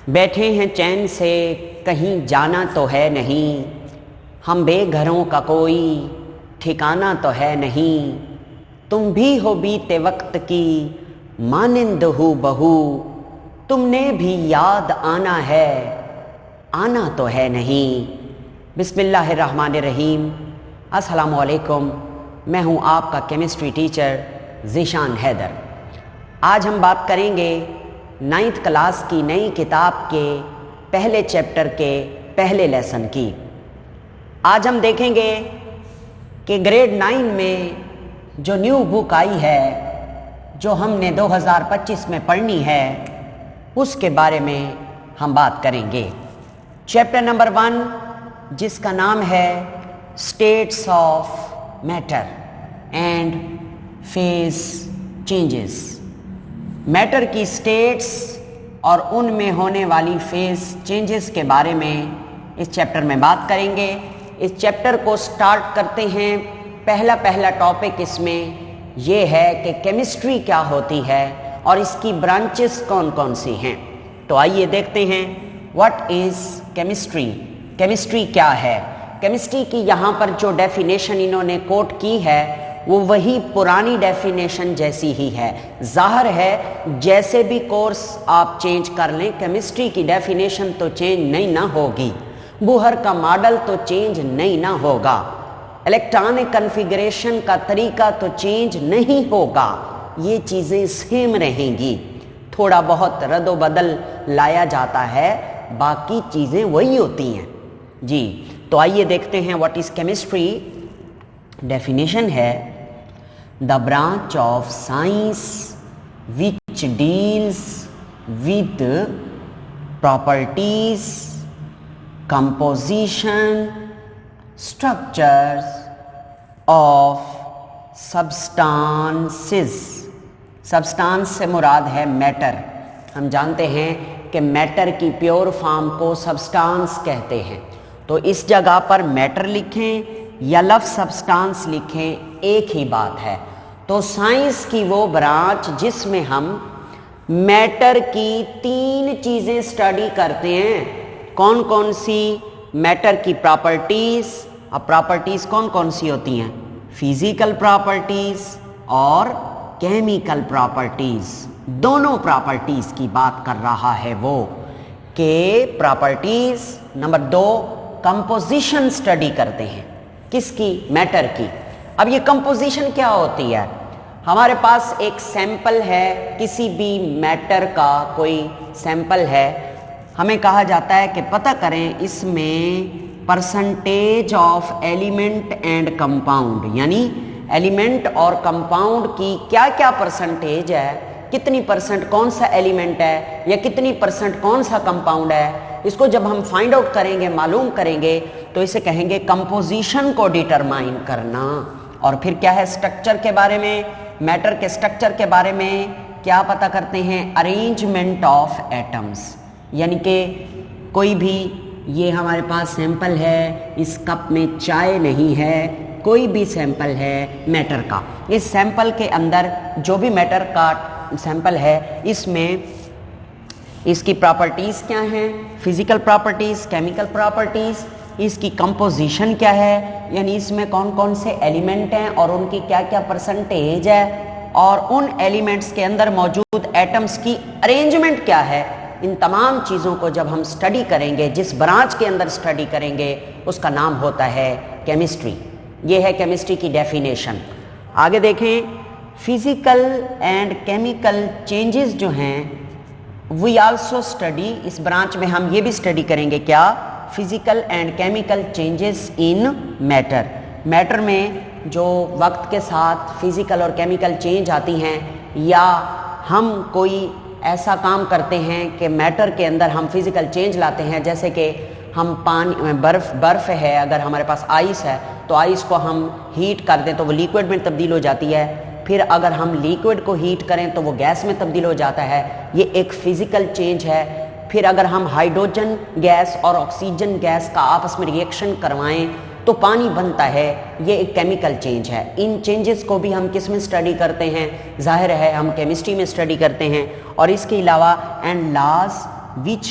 बैठे हैं चैन से, कहीं जाना तो है नहीं, हम बेघरों का कोई ठिकाना तो है नहीं। तुम भी हो बीते वक्त की मानिंद हू बहू, तुमने भी याद आना है, आना तो है नहीं। बिस्मिल्लाहिर्रहमानिर्रहीम। अस्सलामु अलैकुम। मैं हूं आपका केमिस्ट्री टीचर ज़ीशान हैदर। आज हम बात करेंगे 9th क्लास की नई किताब के पहले चैप्टर के पहले लेसन की। आज हम देखेंगे कि ग्रेड 9 में जो न्यू बुक आई है, जो हमने 2025 में पढ़नी है, उसके बारे में हम बात करेंगे। चैप्टर नंबर 1, जिसका नाम है states of matter and phase changes. Matter की स्टेट्स और उनमें होने वाली फेज चेंजेस के बारे में इस चैप्टर में बात करेंगे। इस चैप्टर को स्टार्ट करते हैं। पहला टॉपिक इसमें यह है कि केमिस्ट्री क्या होती है और इसकी ब्रांचेस कौन कौन सी हैं। तो आइए देखते हैं व्हाट इज़ केमिस्ट्री। केमिस्ट्री क्या है? केमिस्ट्री की यहाँ पर जो डेफिनेशन इन्होंने कोट की है वो वही पुरानी डेफिनेशन जैसी ही है। जाहिर है जैसे भी कोर्स आप चेंज कर लें, केमिस्ट्री की डेफिनेशन तो चेंज नहीं ना होगी, बूहर का मॉडल तो चेंज नहीं ना होगा, इलेक्ट्रॉनिक कन्फिगरेशन का तरीका तो चेंज नहीं होगा, ये चीज़ें सेम रहेंगी। थोड़ा बहुत रद्द बदल लाया जाता है, बाकी चीज़ें वही होती हैं जी। तो आइए देखते हैं व्हाट इज़ केमिस्ट्री। डेफिनेशन है the branch of science which deals with properties, composition, structures of substances. Substance से मुराद है मैटर। हम जानते हैं कि मैटर की प्योर फॉर्म को सब्सटेंस कहते हैं। तो इस जगह पर मैटर लिखें या लफ्ज़ सब्सटेंस लिखें, एक ही बात है। तो साइंस की वो ब्रांच जिसमें हम मैटर की 3 चीज़ें स्टडी करते हैं। कौन कौन सी? मैटर की प्रॉपर्टीज़। अब प्रॉपर्टीज़ कौन कौन सी होती हैं? फिजिकल प्रॉपर्टीज़ और केमिकल प्रॉपर्टीज़। दोनों प्रॉपर्टीज़ की बात कर रहा है वो कि प्रॉपर्टीज़। नंबर 2, कंपोजिशन स्टडी करते हैं। किसकी? मैटर की। अब ये कंपोजिशन क्या होती है? हमारे पास एक सैंपल है, किसी भी मैटर का कोई सैंपल है, हमें कहा जाता है कि पता करें इसमें percentage of element and compound, यानी एलिमेंट और कंपाउंड की क्या क्या परसेंटेज है, कितनी परसेंट कौन सा एलिमेंट है या कितनी परसेंट कौन सा कंपाउंड है। इसको जब हम फाइंड आउट करेंगे, मालूम करेंगे, तो इसे कहेंगे कंपोजिशन को डिटरमाइन करना। और फिर क्या है? स्ट्रक्चर के बारे में, मैटर के स्ट्रक्चर के बारे में क्या पता करते हैं? Arrangement of atoms. यानी कि कोई भी, ये हमारे पास सैंपल है, इस कप में चाय नहीं है, कोई भी सैंपल है मैटर का, इस सैंपल के अंदर जो भी मैटर का सैंपल है, इसमें इसकी प्रॉपर्टीज़ क्या हैं? Physical properties, chemical properties. इसकी कंपोजिशन क्या है, यानी इसमें कौन कौन से एलिमेंट हैं और उनकी क्या क्या परसेंटेज है, और उन एलिमेंट्स के अंदर मौजूद एटम्स की अरेंजमेंट क्या है। इन तमाम चीज़ों को जब हम स्टडी करेंगे, जिस ब्रांच के अंदर स्टडी करेंगे, उसका नाम होता है केमिस्ट्री। ये है केमिस्ट्री की डेफिनेशन। आगे देखें, फिजिकल एंड केमिकल चेंजेस जो हैं वी आल्सो स्टडी। इस ब्रांच में हम ये भी स्टडी करेंगे क्या? Physical and chemical changes in matter. Matter में जो वक्त के साथ फिजिकल और केमिकल चेंज आती हैं, या हम कोई ऐसा काम करते हैं कि मैटर के अंदर हम फिजिकल चेंज लाते हैं, जैसे कि हम पानी, बर्फ़ है, अगर हमारे पास आइस है तो आइस को हम हीट कर दें तो वो लिक्विड में तब्दील हो जाती है। फिर अगर हम लिक्विड को हीट करें तो वो गैस में तब्दील हो जाता है। ये एक फिजिकल चेंज है। फिर अगर हम हाइड्रोजन गैस और ऑक्सीजन गैस का आपस में रिएक्शन करवाएं तो पानी बनता है, ये एक केमिकल चेंज है। इन चेंजेस को भी हम किस में स्टडी करते हैं? जाहिर है हम केमिस्ट्री में स्टडी करते हैं। और इसके अलावा and laws which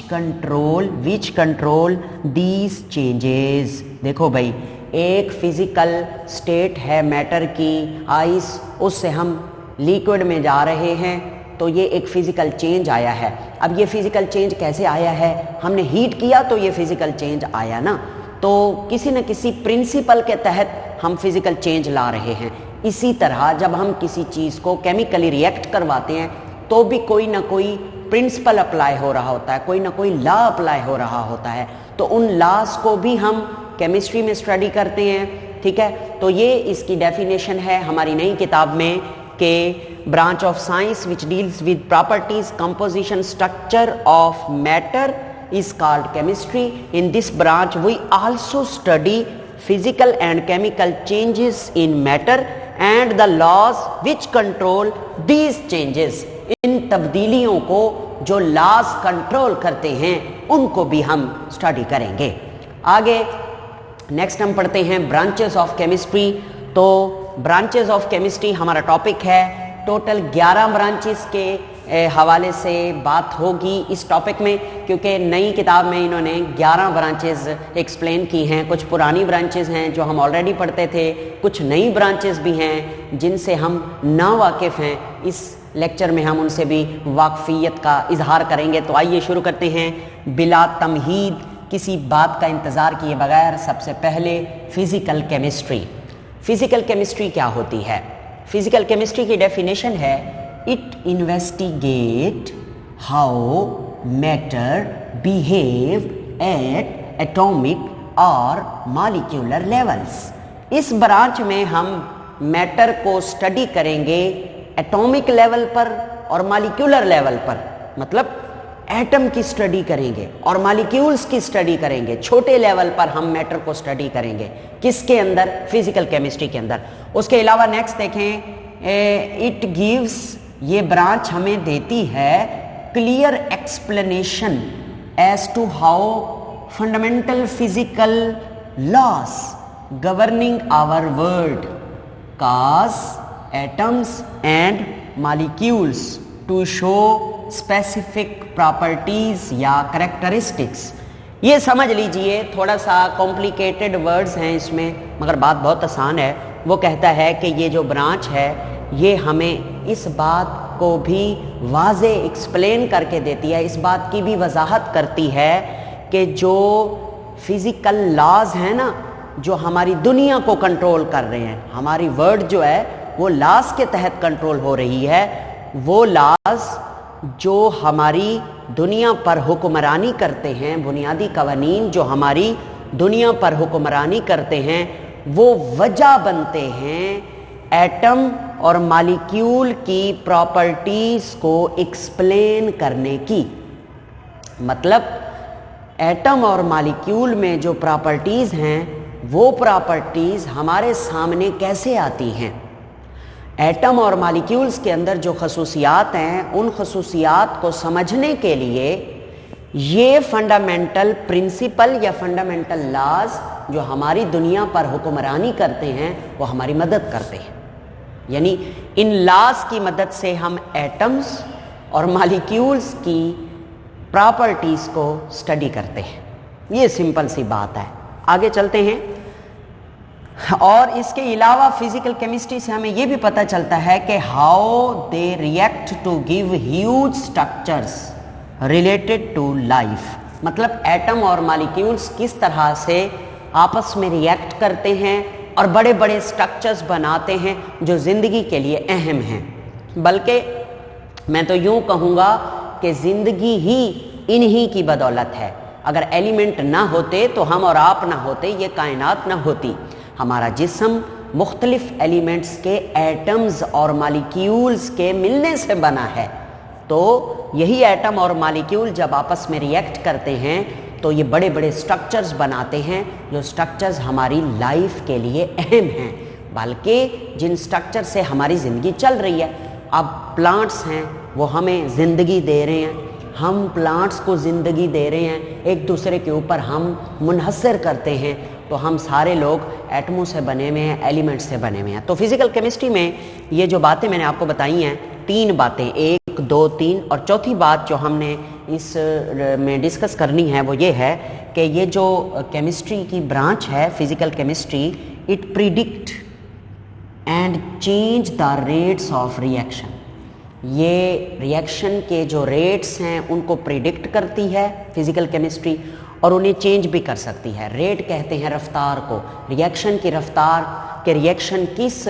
control these changes. देखो भाई, एक फिजिकल स्टेट है मैटर की, आइस, उससे हम लिक्विड में जा रहे हैं, तो ये एक फिजिकल चेंज आया है। अब ये फिजिकल चेंज कैसे आया है? हमने हीट किया तो ये फिजिकल चेंज आया ना। तो किसी न किसी प्रिंसिपल के तहत हम फिजिकल चेंज ला रहे हैं। इसी तरह जब हम किसी चीज़ को केमिकली रिएक्ट करवाते हैं तो भी कोई ना कोई प्रिंसिपल अप्लाई हो रहा होता है, कोई ना कोई लॉ अप्लाई हो रहा होता है। तो उन लॉस को भी हम केमिस्ट्री में स्टडी करते हैं, ठीक है। तो ये इसकी डेफिनेशन है हमारी नई किताब में कि branch of science which deals with properties, composition, structure of matter is called chemistry. In this branch we also study physical and chemical changes in matter and the laws which control these changes. इन तब्दीलियों को जो laws control करते हैं उनको भी हम study करेंगे। आगे next हम पढ़ते हैं ब्रांचेस ऑफ केमिस्ट्री। तो ब्रांचेस ऑफ केमिस्ट्री हमारा टॉपिक है। टोटल 11 ब्रांचेस के हवाले से बात होगी इस टॉपिक में, क्योंकि नई किताब में इन्होंने 11 ब्रांचेस एक्सप्लेन की हैं। कुछ पुरानी ब्रांचेस हैं जो हम ऑलरेडी पढ़ते थे, कुछ नई ब्रांचेस भी हैं जिनसे हम ना वाकिफ़ हैं। इस लेक्चर में हम उनसे भी वाकफियत का इजहार करेंगे। तो आइए शुरू करते हैं बिला तमहीद, किसी बात का इंतज़ार किए बगैर। सबसे पहले फिज़िकल केमिस्ट्री। फ़िज़िकल केमिस्ट्री क्या होती है? फ़िज़िकल केमिस्ट्री की डेफिनेशन है, it investigate how matter behave at atomic or molecular levels। इस ब्रांच में हम मैटर को स्टडी करेंगे एटॉमिक लेवल पर और मॉलिक्यूलर लेवल पर, मतलब एटम की स्टडी करेंगे और मॉलिक्यूल्स की स्टडी करेंगे। छोटे लेवल पर हम मैटर को स्टडी करेंगे, किसके अंदर? फिजिकल केमिस्ट्री के अंदर। उसके अलावा नेक्स्ट देखें, इट गिव्स, ये ब्रांच हमें देती है clear explanation as to how fundamental physical laws governing our world cause atoms and molecules to show specific properties या characteristics। ये समझ लीजिए, थोड़ा सा कॉम्प्लिकेटेड वर्ड्स हैं इसमें, मगर बात बहुत आसान है। वो कहता है कि ये जो ब्रांच है ये हमें इस बात को भी वाज़े एक्सप्लेन करके देती है, इस बात की भी वजाहत करती है कि जो फिज़िकल लॉज हैं ना, जो हमारी दुनिया को कंट्रोल कर रहे हैं, हमारी वर्ल्ड जो है वो लॉज के तहत कंट्रोल हो रही है। वो लॉज जो हमारी दुनिया पर हुक्मरानी करते हैं, बुनियादी कवानीन जो हमारी दुनिया पर हुक्मरानी करते हैं, वो वजह बनते हैं एटम और मॉलिक्यूल की प्रॉपर्टीज़ को एक्सप्लेन करने की। मतलब एटम और मॉलिक्यूल में जो प्रॉपर्टीज़ हैं वो प्रॉपर्टीज़ हमारे सामने कैसे आती हैं। एटम और मॉलिक्यूल्स के अंदर जो खसूसियात हैं, उन खसूसियात को समझने के लिए ये फंडामेंटल प्रिंसिपल या फंडामेंटल लॉज जो हमारी दुनिया पर हुक्मरानी करते हैं वो हमारी मदद करते हैं। यानी इन लॉज की मदद से हम एटम्स और मॉलिक्यूल्स की प्रॉपर्टीज़ को स्टडी करते हैं। ये सिंपल सी बात है। आगे चलते हैं। और इसके अलावा फिजिकल केमिस्ट्री से हमें यह भी पता चलता है कि how they react to give huge structures related to life. मतलब एटम और मॉलिक्यूल्स किस तरह से आपस में रिएक्ट करते हैं और बड़े बड़े स्ट्रक्चर्स बनाते हैं जो ज़िंदगी के लिए अहम हैं। बल्कि मैं तो यूँ कहूँगा कि ज़िंदगी ही इन्हीं की बदौलत है। अगर एलिमेंट ना होते तो हम और आप ना होते, ये कायनात ना होती। हमारा जिस्म मुख्तलिफ एलिमेंट्स के एटम्स और मॉलिक्यूल्स के मिलने से बना है। तो यही एटम और मॉलिक्यूल जब आपस में रिएक्ट करते हैं तो ये बड़े बड़े स्ट्रक्चर्स बनाते हैं, जो स्ट्रक्चर्स हमारी लाइफ के लिए अहम हैं, बल्कि जिन स्ट्रक्चर से हमारी ज़िंदगी चल रही है। अब प्लांट्स हैं, वो हमें ज़िंदगी दे रहे हैं, हम प्लांट्स को ज़िंदगी दे रहे हैं, एक दूसरे के ऊपर हम मुनहसर करते हैं। तो हम सारे लोग एटमों से बने हुए हैं, एलिमेंट्स से बने हुए हैं। तो फिज़िकल केमिस्ट्री में ये जो बातें मैंने आपको बताई हैं, 3 बातें। एक, 2, 3 और चौथी बात जो हमने इस में डिस्कस करनी है वो ये है कि ये जो केमिस्ट्री की ब्रांच है physical chemistry, it predict and change the rates of reaction. ये रिएक्शन के जो रेट्स हैं उनको प्रिडिक्ट करती है फिजिकल केमिस्ट्री और उन्हें चेंज भी कर सकती है। रेट कहते हैं रफ्तार को, रिएक्शन की रफ्तार के रिएक्शन किस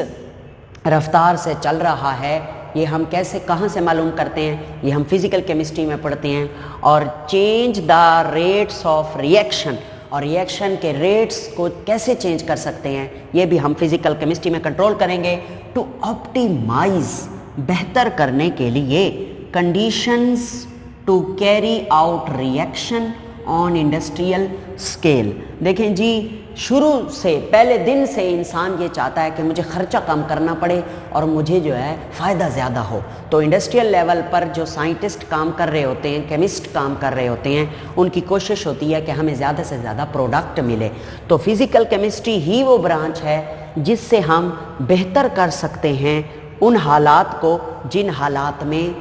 रफ्तार से चल रहा है ये हम कैसे कहाँ से मालूम करते हैं, ये हम फिजिकल केमिस्ट्री में पढ़ते हैं। और change the rates of reaction, और रिएक्शन के रेट्स को कैसे चेंज कर सकते हैं ये भी हम फिजिकल केमिस्ट्री में कंट्रोल करेंगे। टू ऑप्टिमाइज, बेहतर करने के लिए, conditions to carry out reaction on industrial scale. देखें जी, शुरू से पहले दिन से इंसान ये चाहता है कि मुझे खर्चा कम करना पड़े और मुझे जो है फ़ायदा ज़्यादा हो। तो इंडस्ट्रियल लेवल पर जो साइंटिस्ट काम कर रहे होते हैं, केमिस्ट काम कर रहे होते हैं, उनकी कोशिश होती है कि हमें ज़्यादा से ज़्यादा प्रोडक्ट मिले। तो फिज़िकल केमिस्ट्री ही वो ब्रांच है जिससे हम बेहतर कर सकते हैं उन हालात को जिन हालात में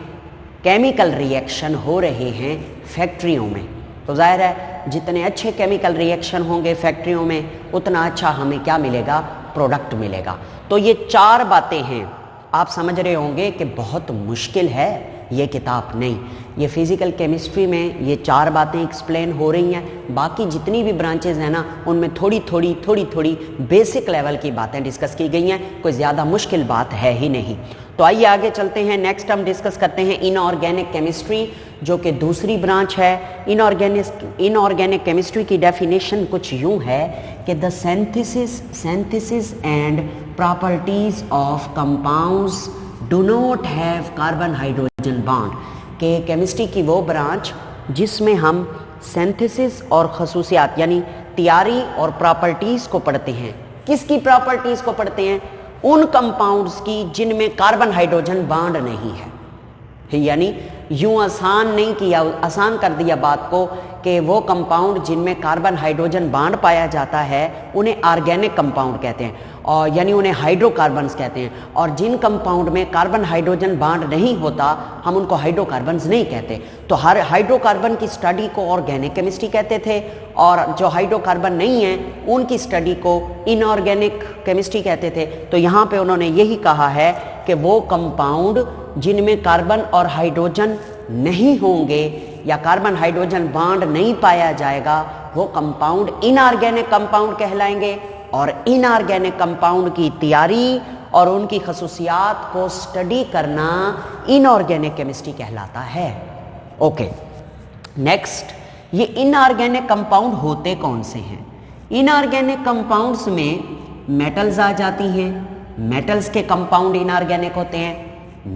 केमिकल रिएक्शन हो रहे हैं फैक्ट्रियों में। तो जाहिर है जितने अच्छे केमिकल रिएक्शन होंगे फैक्ट्रियों में उतना अच्छा हमें क्या मिलेगा, प्रोडक्ट मिलेगा। तो ये 4 बातें हैं। आप समझ रहे होंगे कि बहुत मुश्किल है ये किताब, नहीं, ये फिज़िकल केमिस्ट्री में ये 4 बातें एक्सप्लेन हो रही हैं। बाकी जितनी भी ब्रांचेज हैं ना उनमें थोड़ी थोड़ी बेसिक लेवल की बातें डिस्कस की गई हैं, कोई ज़्यादा मुश्किल बात है ही नहीं। तो आइए आगे चलते हैं। नेक्स्ट हम डिस्कस करते हैं इनऑर्गेनिक केमिस्ट्री, जो कि दूसरी ब्रांच है। इनऑर्गेनिक केमिस्ट्री की डेफिनेशन कुछ यूँ है कि the synthesis and properties of compounds do not have carbon hydrogen bond. के केमिस्ट्री की वो ब्रांच जिसमें हम सिंथेसिस और खसूसियात यानी तैयारी और प्रॉपर्टीज़ को पढ़ते हैं। किसकी प्रॉपर्टीज़ को पढ़ते हैं? उन कंपाउंड्स की जिनमें कार्बन हाइड्रोजन बॉन्ड नहीं है। यानी यूं आसान कर दिया बात को कि वो कंपाउंड जिनमें कार्बन हाइड्रोजन बॉन्ड पाया जाता है उन्हें ऑर्गेनिक कंपाउंड कहते हैं, और यानी उन्हें हाइड्रोकार्बन्स कहते हैं। और जिन कंपाउंड में कार्बन हाइड्रोजन बॉन्ड नहीं होता हम उनको हाइड्रोकार्बन्स नहीं कहते। तो हर हाइड्रोकार्बन की स्टडी को ऑर्गेनिक केमिस्ट्री कहते थे, और जो हाइड्रोकार्बन नहीं है उनकी स्टडी को इनऑर्गेनिक केमिस्ट्री कहते थे। तो यहाँ पे उन्होंने यही कहा है कि वो कंपाउंड जिनमें कार्बन और हाइड्रोजन नहीं होंगे या कार्बन हाइड्रोजन बॉन्ड नहीं पाया जाएगा वो कंपाउंड इनऑर्गेनिक कंपाउंड कहलाएंगे। और इनऑर्गेनिक कंपाउंड की तैयारी और उनकी खसूसियात को स्टडी करना इनऑर्गेनिक केमिस्ट्री कहलाता है। ओके, नेक्स्ट, ये इनऑर्गेनिक कंपाउंड होते कौन से हैं? इनऑर्गेनिक कंपाउंड्स में मेटल्स आ जाती हैं, मेटल्स के कंपाउंड इनऑर्गेनिक होते हैं,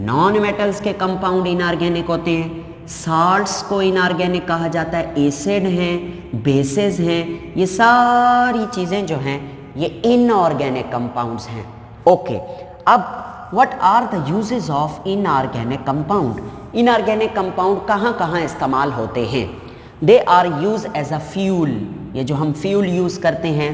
नॉन मेटल्स के कंपाउंड इनऑर्गेनिक होते हैं, साल्ट्स को इनऑर्गेनिक कहा जाता है, एसिड हैं, बेसेस हैं, ये सारी चीज़ें जो हैं ये इनऑर्गेनिक कंपाउंड्स हैं। ओके, अब what are the uses of inorganic compound? Inorganic compound कहाँ कहाँ इस्तेमाल होते हैं? They are use as a fuel. ये जो हम फ्यूल यूज़ करते हैं,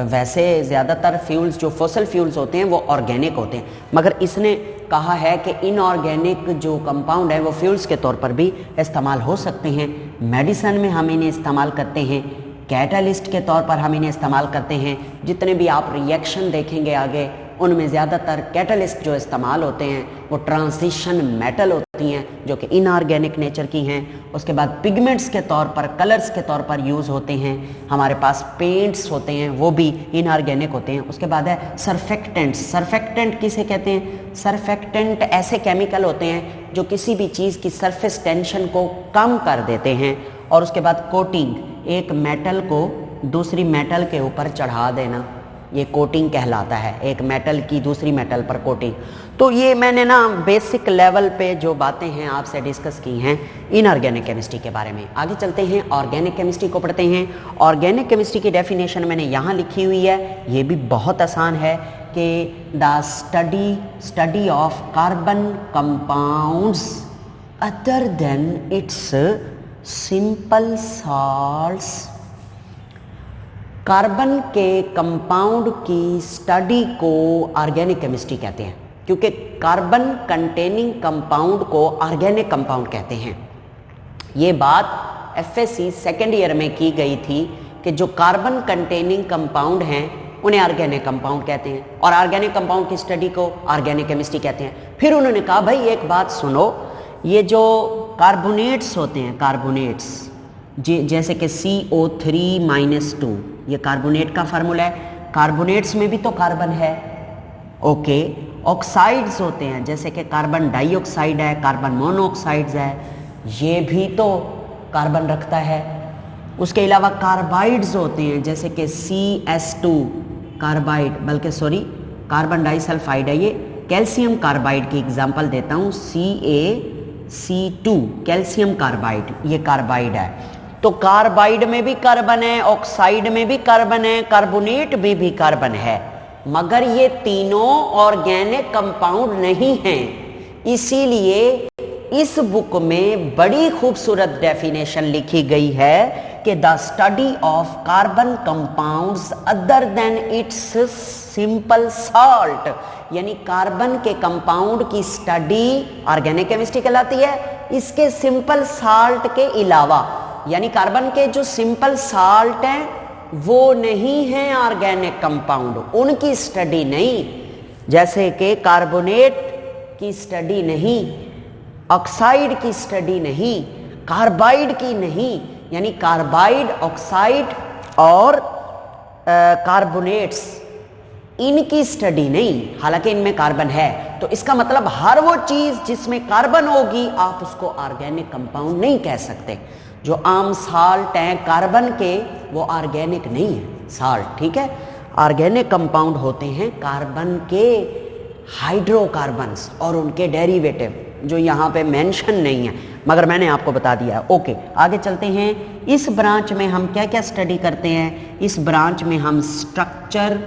वैसे ज़्यादातर फ्यूल्स जो फॉसिल फ्यूल्स होते हैं वो ऑर्गेनिक होते हैं, मगर इसने कहा है कि इनऑर्गेनिक जो कंपाउंड है वो फ्यूल्स के तौर पर भी इस्तेमाल हो सकते हैं। मेडिसिन में हम इन्हें इस्तेमाल करते हैं, कैटलिस्ट के तौर पर हम इन्हें इस्तेमाल करते हैं। जितने भी आप रिएक्शन देखेंगे आगे उनमें ज़्यादातर कैटलिस्ट जो इस्तेमाल होते हैं वो ट्रांजिशन मेटल होती हैं जो कि इनऑर्गेनिक नेचर की हैं। उसके बाद पिगमेंट्स के तौर पर, कलर्स के तौर पर यूज़ होते हैं। हमारे पास पेंट्स होते हैं वो भी इनऑर्गेनिक होते हैं। उसके बाद है सरफेक्टेंट्स। सरफेक्टेंट किसे कहते हैं? सरफेक्टेंट ऐसे केमिकल होते हैं जो किसी भी चीज़ की सरफेस टेंशन को कम कर देते हैं। और उसके बाद कोटिंग, एक मेटल को दूसरी मेटल के ऊपर चढ़ा देना, ये कोटिंग कहलाता है, एक मेटल की दूसरी मेटल पर कोटिंग। तो ये मैंने ना बेसिक लेवल पे जो बातें हैं आपसे डिस्कस की हैं इनऑर्गेनिक केमिस्ट्री के बारे में। आगे चलते हैं, ऑर्गेनिक केमिस्ट्री को पढ़ते हैं। ऑर्गेनिक केमिस्ट्री की डेफिनेशन मैंने यहाँ लिखी हुई है, ये भी बहुत आसान है कि the study of carbon compounds other than it's simple salts. Carbon के कंपाउंड की स्टडी को ऑर्गेनिक केमिस्ट्री कहते हैं। क्योंकि कार्बन कंटेनिंग कंपाउंड को ऑर्गेनिक कंपाउंड कहते हैं। ये बात एफएससी सेकेंड ईयर में की गई थी कि जो कार्बन कंटेनिंग कंपाउंड हैं उन्हें ऑर्गेनिक कंपाउंड कहते हैं, और ऑर्गेनिक कंपाउंड की स्टडी को ऑर्गेनिक केमिस्ट्री कहते हैं। फिर उन्होंने कहा भाई एक बात सुनो, ये जो कार्बोनेट्स होते हैं, कार्बोनेट्स जैसे कि CO3-2, ये कार्बोनेट का फार्मूला है, कार्बोनेट्स में भी तो कार्बन है। ओके, ऑक्साइड्स होते हैं जैसे कि कार्बन डाइऑक्साइड है, कार्बन मोनोऑक्साइड्स है, ये भी तो कार्बन रखता है। उसके अलावा कार्बाइड्स होते हैं जैसे कि CS2 कार्बाइड, बल्कि सॉरी कार्बन डाइसल्फाइड है, ये कैल्शियम कार्बाइड की एग्जांपल देता हूँ, CaC2 कैल्शियम कार्बाइड, ये कार्बाइड है। तो कार्बाइड में भी कार्बन है, ऑक्साइड में भी कार्बन है, कार्बोनेट में भी कार्बन है, मगर ये तीनों ऑर्गेनिक कंपाउंड नहीं हैं। इसीलिए इस बुक में बड़ी खूबसूरत डेफिनेशन लिखी गई है कि the study of carbon compounds other than it's simple salt, यानी कार्बन के कंपाउंड की स्टडी ऑर्गेनिक केमिस्ट्री कहलाती है। इसके सिंपल साल्ट के अलावा, यानी कार्बन के जो सिंपल साल्ट हैं वो नहीं है ऑर्गेनिक कंपाउंड, उनकी स्टडी नहीं, जैसे कि कार्बोनेट की स्टडी नहीं, ऑक्साइड की स्टडी नहीं, कार्बाइड की नहीं, यानी कार्बाइड, ऑक्साइड और कार्बोनेट्स, इनकी स्टडी नहीं, हालांकि इनमें कार्बन है। तो इसका मतलब हर वो चीज जिसमें कार्बन होगी आप उसको ऑर्गेनिक कंपाउंड नहीं कह सकते। जो आम साल्ट हैं कार्बन के, वो ऑर्गेनिक नहीं है साल्ट, ठीक है। ऑर्गेनिक कंपाउंड होते हैं कार्बन के हाइड्रोकार्बन्स और उनके डेरिवेटिव, जो यहाँ पे मेंशन नहीं है, मगर मैंने आपको बता दिया है। ओके, आगे चलते हैं। इस ब्रांच में हम क्या क्या स्टडी करते हैं? इस ब्रांच में हम स्ट्रक्चर,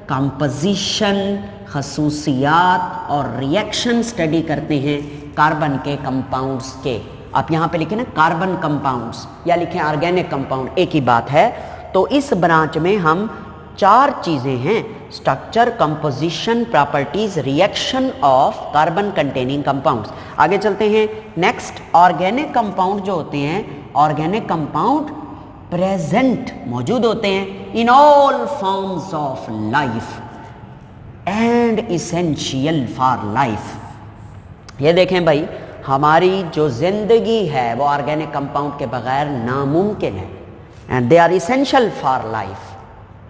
कंपोजिशन, खसूसियात और रिएक्शन स्टडी करते हैं कार्बन के कंपाउंड्स के। आप यहाँ पे लिखें ना कार्बन कंपाउंड्स या लिखें ऑर्गेनिक कंपाउंड, एक ही बात है। तो इस ब्रांच में हम 4 चीजें हैं, structure, composition, properties, reaction of carbon containing compounds. आगे चलते हैं। नेक्स्ट, ऑर्गेनिक कंपाउंड जो होते हैं, ऑर्गेनिक कंपाउंड प्रेजेंट मौजूद होते हैं in all forms of life and essential for life. ये देखें भाई, हमारी जो जिंदगी है वो ऑर्गेनिक कंपाउंड के बगैर नामुमकिन है, and they are essential for life.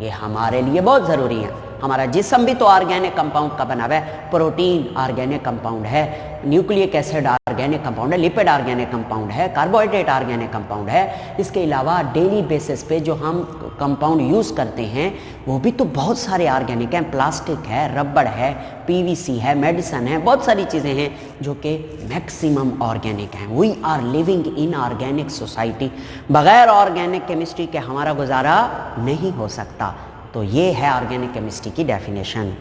ये हमारे लिए बहुत जरूरी है। हमारा जिस्म भी तो ऑर्गेनिक कंपाउंड का बना हुआ है, प्रोटीन ऑर्गेनिक कंपाउंड है, न्यूक्लिक एसिड ऑर्गेनिक कंपाउंड है, लिपिड ऑर्गेनिक कंपाउंड है, कार्बोहाइड्रेट ऑर्गेनिक कंपाउंड है। इसके अलावा डेली बेसिस पे जो हम कंपाउंड यूज करते हैं वो भी तो बहुत सारे ऑर्गेनिक हैं, प्लास्टिक है, रबड़ है, PVC है, मेडिसिन है, बहुत सारी चीजें हैं जो कि मैक्सिमम ऑर्गेनिक हैं। We are living in organic society. बगैर ऑर्गेनिक केमिस्ट्री के हमारा गुजारा नहीं हो सकता। तो ये है ऑर्गेनिक केमिस्ट्री की डेफिनेशन।